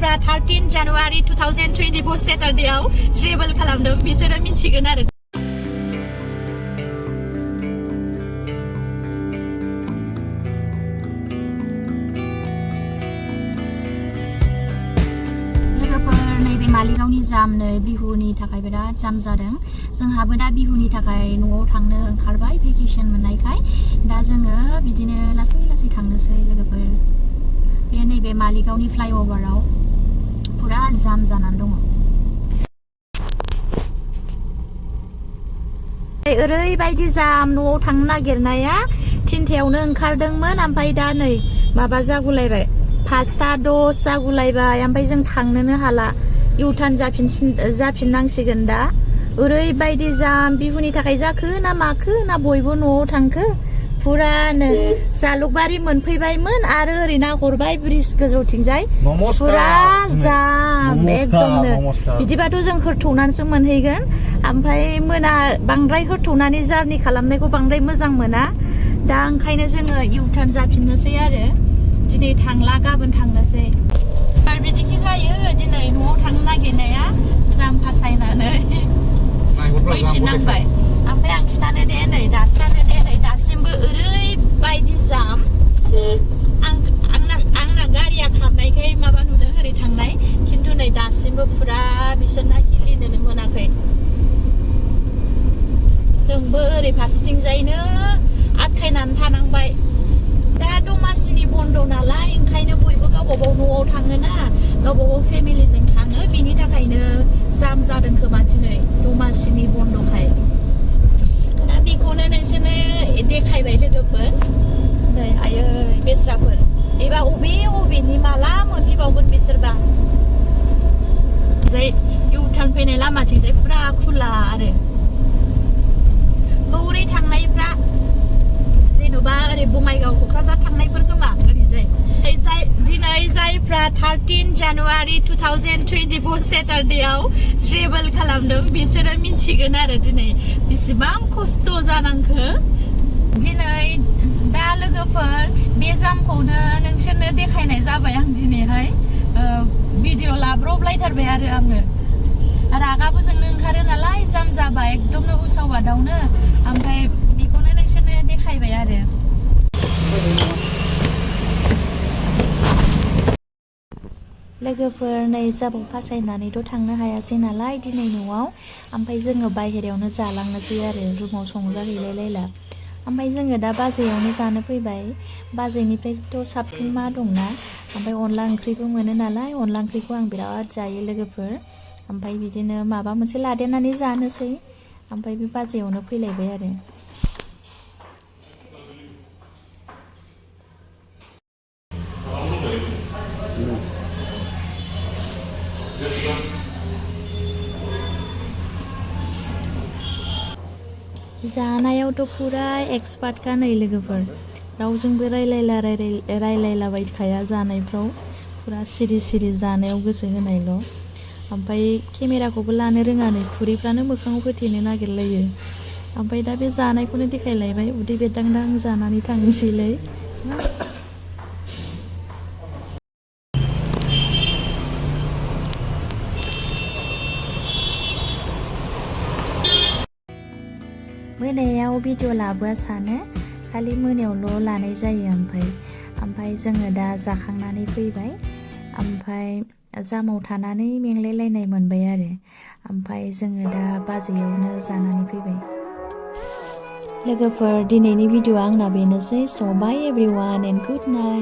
जायफ्रा 13 जानुवारि 2024 सेटारडेआव ट्रेभेल खालामदों बिसोरो मिथिगोन आरो नैबे मालिगावनि जाम नै बिहुनि थाखाय बिराद जाम जादों जोंहाबो दा बिहुनि थाखाय न'आव थांनो ओंखारबाय भेकेसन मोननायखाय दा जोङो बिदिनो लासै लासै थांनोसै लोगोफोर बे नैबे मालिगावनि फ्लाइअभाराव पुरा जाम जानानै दङ ओरैबायदि जाम न'आव थांनो नागिरनाया 3थायावनो ओंखारदोंमोन ओमफ्राय दा नै माबा जागुलायबाय 5:10 जागुलायबाय ओमफ्राय जों थांनोनो हाला इउटार्न जाफिननांसिगोन दा ओरैबायदि जाम बिहुनि थाखाय जाखो ना माखो ना बयबो न'आव थांखो पुरानो जालुकबारि मोनफैबायमोन आरो ओरै नाहरबाय ब्रिज गोजौथिंजाय पुरा जाम एकदमनो बिदिबाथ' जों हरथौनानैसो मोनहैगोन ओमफ्राय मोना बांद्राय हरथौनानै जारनि खालामनायखौ बांद्राय मोजां मोना दा ओंखायनो जोङो इउटार्न जाफिननोसै आरो दिनै थांला गाबोन थांनोसै बिदिखि जायो दिनै न'आव थांनो नागिरनाया जाम फासायनानै फैफिननांबाय ओमफ्राय आं खिथानो दे नै दासिमबो ओरैबायदि जाम आंना गारिया खारनायखाय माबा नुदों ओरै थांनाय खिन्थु नै दासिमबो पुरा बिसोरना हिलिनोनो मोनाखै जोंबो ओरै फारसेथिंजायनो आटखायनानै थानांबाय दा दमासिनि बन्द नालाय ओंखायनो बयबो गावबागाव न'आव थाङोना गावबागाव फेमिलिजों थाङो बिनि थाखायनो जाम जादों खोमा दिनै दमासिनि बन्दखाय दा बेखौनो नोंसोरनो देखायबाय लोगोफोर नै आयै बेस्राफोर एबा अबेनि माला मोनहैबावगोन बिसोरबा जाय इउटार्न फैनाय लामाथिंजाय पुरा खुला आरो हौरै थांनायफ्रा जेन'बा ओरै बङाइगाव क'क्राझार थांनायफोर खोमा ओरैजाय दिनै जायफ्रा 13 जानुवारि 2024 सेटारडेआव ट्रेभेल खालामदों बिसोरो मिथिगोन आरो दिनै बिसिबां खस्थ' जानांखो दिनै दा लोगोफोर बे जामखौनो नोंसोरनो देखायनाय जाबाय आं दिनैहाय भिडिअ लाब्रबलायथारबाय आरो आङो रागाबो जोंनो ओंखारो नालाय जाम जाबाय एकदमनो उसाव बादावनो ओमफ्राय बेखौनो नोंसोरनो देखायबाय आरो लोगोफोर नै जाबाव फासायनानैथ' थांनो हायासै नालाय दिनै न'आव ओमफ्राय जोङो बाहेरायावनो जालांनोसै आरो रुमाव संजाहैलाय लायला ओमफ्राय जोङो दा बाजैयावनो जानो फैबाय बाजैनिफ्रायथ' साबसिन मा दंना ओमफ्राय अनला ओंख्रिबो मोनो नालाय अनला ओंख्रिखौ आं बिराद जायो लोगोफोर ओमफ्राय बिदिनो माबा मोनसे लादेरनानै जानोसै ओमफ्राय बे बाजैयावनो फैलायबाय आरो जानायावथ' पुरा एक्सपार्टखा नै लोगोफोर रावजोंबो रायलायलाबायखाया जानायफ्राव पुरा सिरि सिरि जानायाव गोसो होनायल' ओमफ्राय केमेराखौबो लानो रोङा नै खुरैफ्रानो मोखाङाव होथेनो नागिरलायो ओमफ्राय दा बे जानायखौनो देखायलायबाय उदै बेरदांदां जानानै थांनोसैलाय मोनायाव भिडिअ लाबोआ सानो खालि मोनायावल' लानाय जायो ओमफ्राय जोङो दा जाखांनानै फैबाय ओमफ्राय जामाव थानानै मेंलायलायनाय मोनबाय आरो ओमफ्राय जोङो दा बाजैयावनो जानानै फैबाय लोगोफोर दिनैनि भिडिअआ आंना बेनोसै स' बाय एभ्रिवान एन्ड गुड नाइट